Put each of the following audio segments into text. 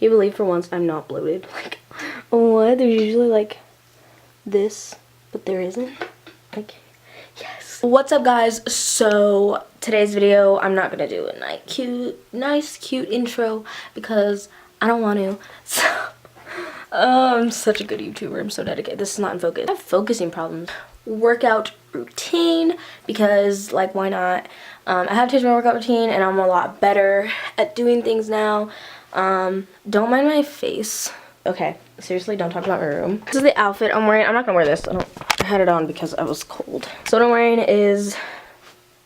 Can you believe for once I'm not bloated? Like, what? There's usually like this, but there isn't. Like, yes. What's up, guys? So today's video, I'm not gonna do a nice cute intro because I don't want to. So I'm such a good YouTuber. I'm so dedicated. This is not in focus. I have focusing problems. Workout routine, because like, why not? I have changed my workout routine and I'm a lot better at doing things now. Don't mind my face. Okay, seriously, don't talk about my room. This is the outfit I'm wearing. I'm not gonna wear this. I had it on because I was cold. So what I'm wearing is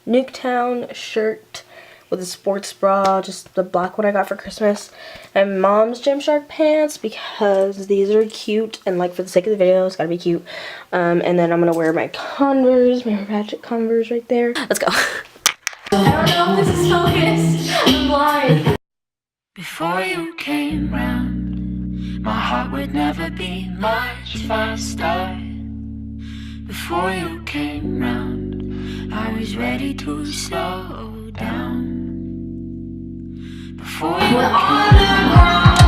Nuketown shirt with a sports bra, just the black one I got for Christmas, and mom's Gymshark pants because these are cute and like for the sake of the video it's gotta be cute. And then I'm gonna wear my Converse, my Ratchet Converse right there. Let's go. I don't know if this is focused. I'm blind. Before you came round, my heart would never be much faster. Before you came round, I was ready to slow down. Before you came round,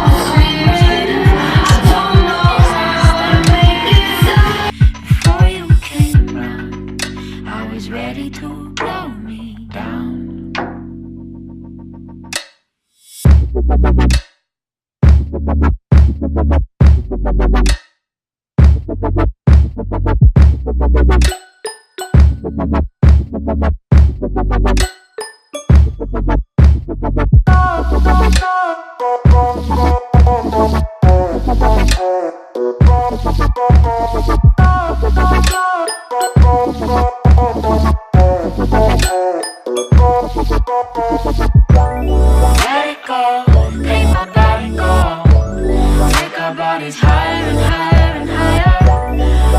I don't know how to make it stop. Before you came round, I was ready to blow me down. Let it go, make my body go. Take our bodies higher and higher and higher.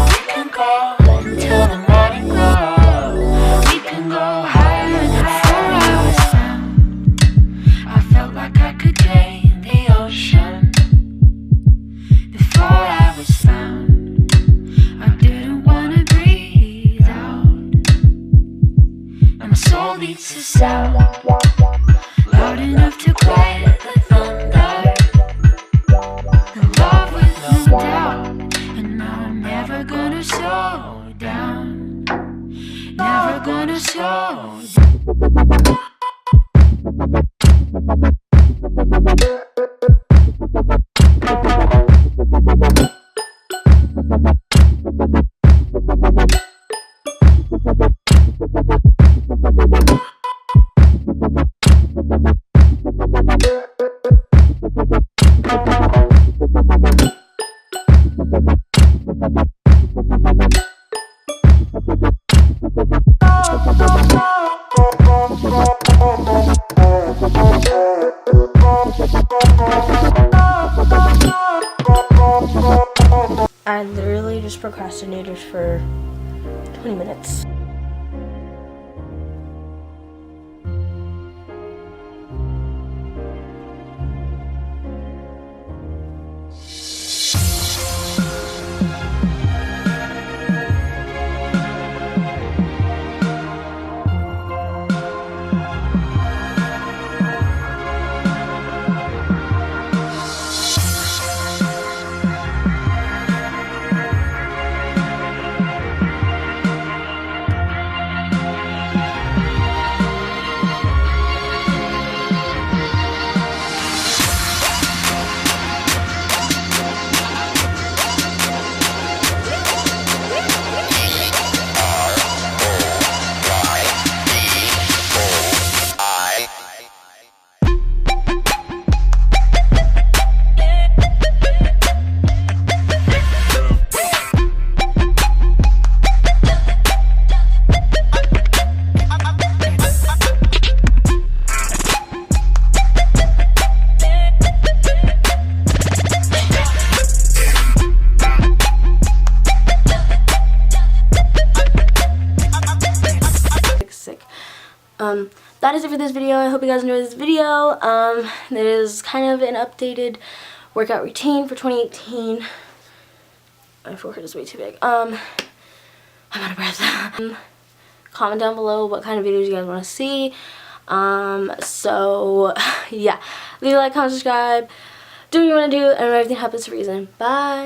We can go until the morning glow. We can go higher and higher. Before I was found, I felt like I could drain the ocean. Before I was found, I didn't wanna breathe out. Now my soul beats a sound loud enough to quiet the thunder. In love with no doubt, and now I'm never gonna slow down. Never gonna slow down. I literally just procrastinated for 20 minutes. That is it for this video. I hope you guys enjoyed this video. It is kind of an updated workout routine for 2018. My forehead is way too big. I'm out of breath. Comment down below what kind of videos you guys want to see. So yeah, leave a like, comment, subscribe. do what you want to do, and everything happens for a reason. Bye.